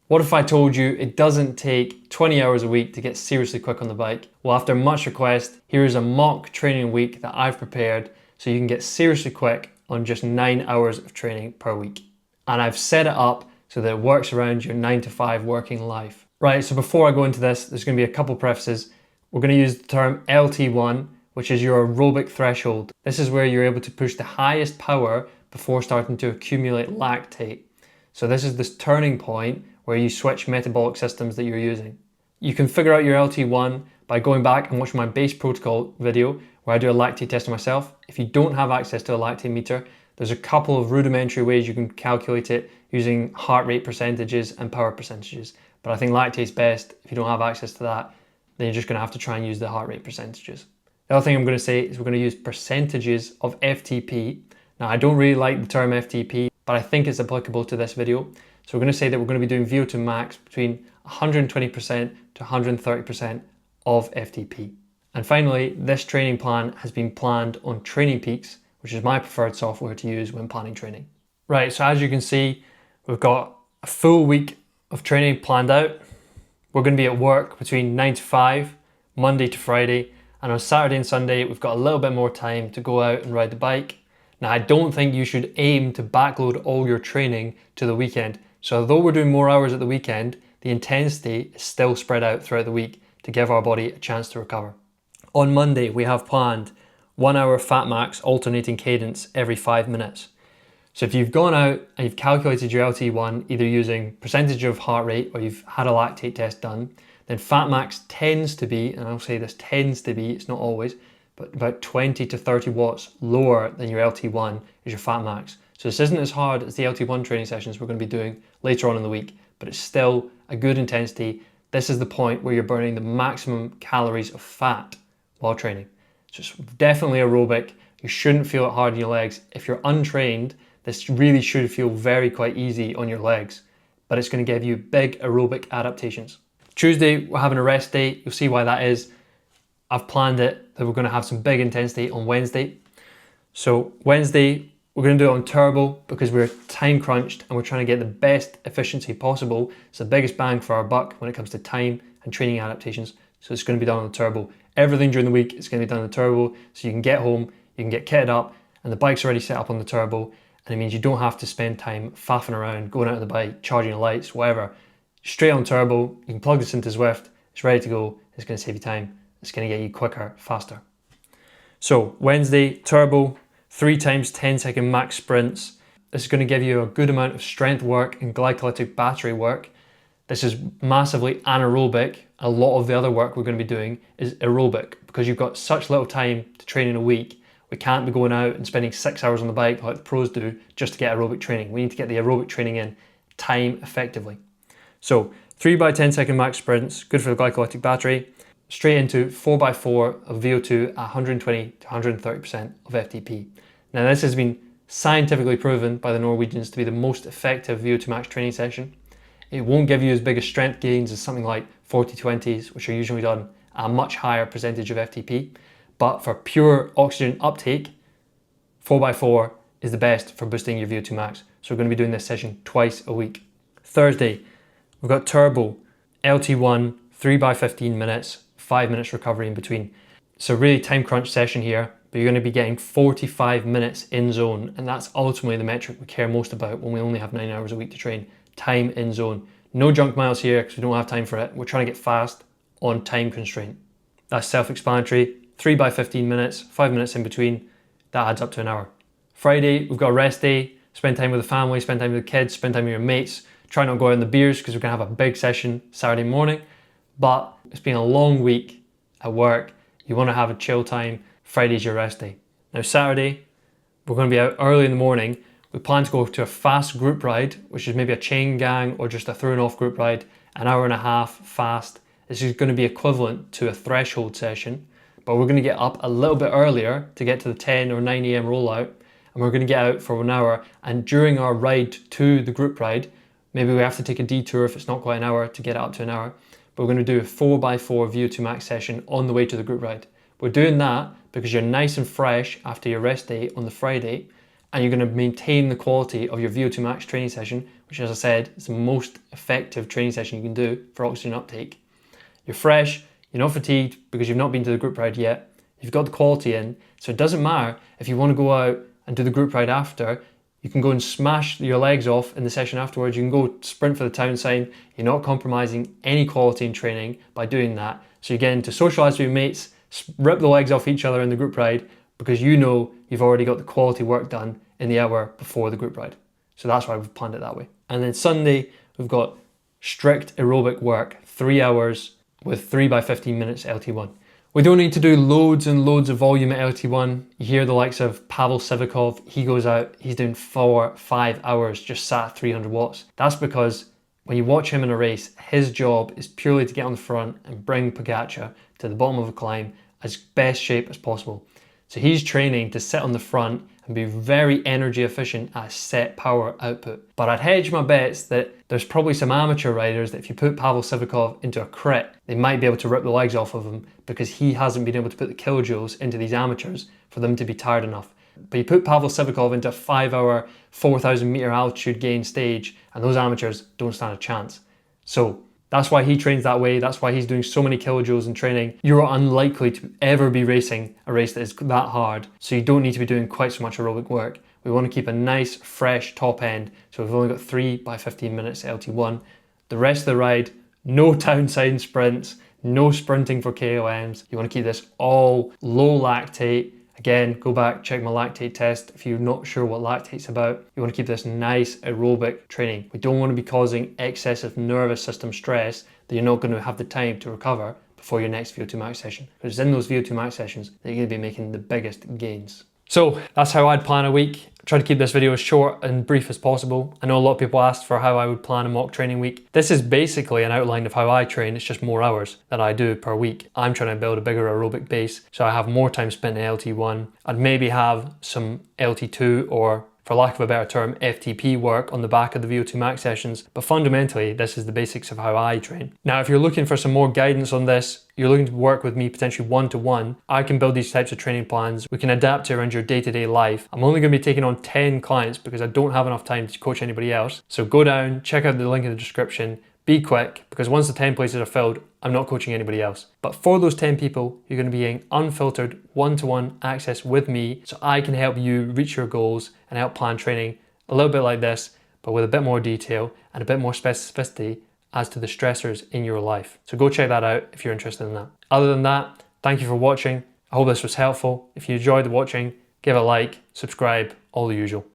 What if I told you it doesn't take 20 hours a week to get seriously quick on the bike? Well, after much request, here is a mock training week that I've prepared so you can get seriously quick on just 9 hours of training per week. And I've set it up so that it works around your 9 to 5 working life. Right, so before I go into this, there's going to be a couple prefaces. We're going to use the term LT1, which is your aerobic threshold. This is where you're able to push the highest power before starting to accumulate lactate. So this is this turning point where you switch metabolic systems that you're using. You can figure out your LT1 by going back and watching my base protocol video where I do a lactate test myself. If you don't have access to a lactate meter, there's a couple of rudimentary ways you can calculate it using heart rate percentages and power percentages. But I think lactate's best. If you don't have access to that, then you're just going to have to try and use the heart rate percentages. The other thing I'm going to say is we're going to use percentages of FTP. Now, I don't really like the term FTP, but I think it's applicable to this video. So we're going to say that we're going to be doing VO2 max between 120% to 130% of FTP. And finally, this training plan has been planned on Training Peaks, which is my preferred software to use when planning training. Right, so as you can see, we've got a full week of training planned out. We're going to be at work between 9 to 5, Monday to Friday, and on Saturday and Sunday, we've got a little bit more time to go out and ride the bike. Now, I don't think you should aim to backload all your training to the weekend. So although we're doing more hours at the weekend, the intensity is still spread out throughout the week to give our body a chance to recover. On Monday, we have planned 1 hour fat max alternating cadence every 5 minutes. So if you've gone out and you've calculated your LT1 either using percentage of heart rate or you've had a lactate test done, then fat max tends to be, and I'll say this tends to be, it's not always, but about 20 to 30 watts lower than your LT1 is your fat max. So this isn't as hard as the LT1 training sessions we're going to be doing later on in the week, but it's still a good intensity. This is the point where you're burning the maximum calories of fat while training. So it's definitely aerobic. You shouldn't feel it hard in your legs. If you're untrained, this really should feel quite easy on your legs, but it's going to give you big aerobic adaptations. Tuesday, we're having a rest day. You'll see why that is. I've planned it that we're going to have some big intensity on Wednesday. So Wednesday, we're going to do it on turbo because we're time crunched and we're trying to get the best efficiency possible. It's the biggest bang for our buck when it comes to time and training adaptations. So it's going to be done on the turbo. Everything during the week is going to be done on the turbo. So you can get home, you can get kitted up, and the bike's already set up on the turbo. And it means you don't have to spend time faffing around, going out on the bike, charging your lights, whatever. Straight on turbo, you can plug this into Zwift, it's ready to go, it's going to save you time, it's going to get you quicker, faster. So Wednesday, turbo, 3 times 10-second max sprints. This is going to give you a good amount of strength work and glycolytic battery work. This is massively anaerobic. A lot of the other work we're going to be doing is aerobic because you've got such little time to train in a week. We can't be going out and spending 6 hours on the bike like the pros do just to get aerobic training. We need to get the aerobic training in time effectively. So 3 by 10-second max sprints, good for the glycolytic battery. Straight into 4x4 of VO2 at 120 to 130% of FTP. Now this has been scientifically proven by the Norwegians to be the most effective VO2 max training session. It won't give you as big a strength gains as something like 40-20s, which are usually done at a much higher percentage of FTP. But for pure oxygen uptake, 4x4 is the best for boosting your VO2 max. So we're going to be doing this session twice a week. Thursday, we've got turbo, LT1, 3 by 15 minutes, 5 minutes recovery in between. So really time crunch session here, but you're going to be getting 45 minutes in zone. And that's ultimately the metric we care most about when we only have 9 hours a week to train. Time in zone. No junk miles here because we don't have time for it. We're trying to get fast on time constraint. That's self-explanatory. 3 by 15 minutes, 5 minutes in between. That adds up to an hour. Friday, we've got a rest day. Spend time with the family, spend time with the kids, spend time with your mates. Try not to go out on the beers because we're going to have a big session Saturday morning. But it's been a long week at work. You want to have a chill time. Friday's your rest day. Now Saturday, we're going to be out early in the morning. We plan to go to a fast group ride, which is maybe a chain gang or just a thrown off group ride, an hour and a half fast. This is going to be equivalent to a threshold session, but we're going to get up a little bit earlier to get to the 10 or 9 a.m. rollout, and we're going to get out for 1 hour. And during our ride to the group ride, maybe we have to take a detour if it's not quite an hour to get it up to an hour, but we're going to do a 4x4 VO2 max session on the way to the group ride. We're doing that because you're nice and fresh after your rest day on the Friday, and you're going to maintain the quality of your VO2 max training session which, as I said, is the most effective training session you can do for oxygen uptake. You're fresh, you're not fatigued because you've not been to the group ride yet. You've got the quality in, so it doesn't matter if you want to go out and do the group ride after. You can go and smash your legs off in the session afterwards. You can go sprint for the town sign. You're not compromising any quality in training by doing that. So you're getting to socialise with your mates, rip the legs off each other in the group ride because you know you've already got the quality work done in the hour before the group ride. So that's why we've planned it that way. And then Sunday, we've got strict aerobic work, 3 hours with 3 by 15 minutes LT1. We don't need to do loads and loads of volume at LT1. You hear the likes of Pavel Sivakov, he goes out, he's doing 4-5 hours just sat at 300 watts. That's because when you watch him in a race, his job is purely to get on the front and bring Pogačar to the bottom of a climb as best shape as possible. So he's training to sit on the front and be very energy efficient at set power output. But I'd hedge my bets that there's probably some amateur riders that if you put Pavel Sivakov into a crit, they might be able to rip the legs off of him because he hasn't been able to put the kilojoules into these amateurs for them to be tired enough. But you put Pavel Sivakov into a 5-hour, 4,000 meter altitude gain stage and those amateurs don't stand a chance. So that's why he trains that way. That's why he's doing so many kilojoules in training. You're unlikely to ever be racing a race that is that hard, so you don't need to be doing quite so much aerobic work. We want to keep a nice, fresh top end, so we've only got 3 by 15 minutes LT1. The rest of the ride, no town side sprints, no sprinting for KOMs. You want to keep this all low lactate. Again, go back, check my lactate test if you're not sure what lactate's about. You want to keep this nice aerobic training. We don't want to be causing excessive nervous system stress that you're not going to have the time to recover before your next VO2 max session. Because it's in those VO2 max sessions that you're going to be making the biggest gains. So that's how I'd plan a week. Try to keep this video as short and brief as possible. I know a lot of people asked for how I would plan a mock training week. This is basically an outline of how I train, it's just more hours that I do per week. I'm trying to build a bigger aerobic base, so I have more time spent in LT1. I'd maybe have some LT2 or, for lack of a better term, FTP work on the back of the VO2 max sessions, but fundamentally this is the basics of how I train. Now if you're looking for some more guidance on this, you're looking to work with me potentially one-to-one, I can build these types of training plans. We can adapt to around your day-to-day life. I'm only going to be taking on 10 clients because I don't have enough time to coach anybody else. So go down, check out the link in the description, be quick, because once the 10 places are filled, I'm not coaching anybody else. But for those 10 people, you're going to be getting unfiltered one-to-one access with me so I can help you reach your goals and help plan training a little bit like this, but with a bit more detail and a bit more specificity as to the stressors in your life. So go check that out if you're interested in that. Other than that, thank you for watching. I hope this was helpful. If you enjoyed the watching, give a like, subscribe, all the usual.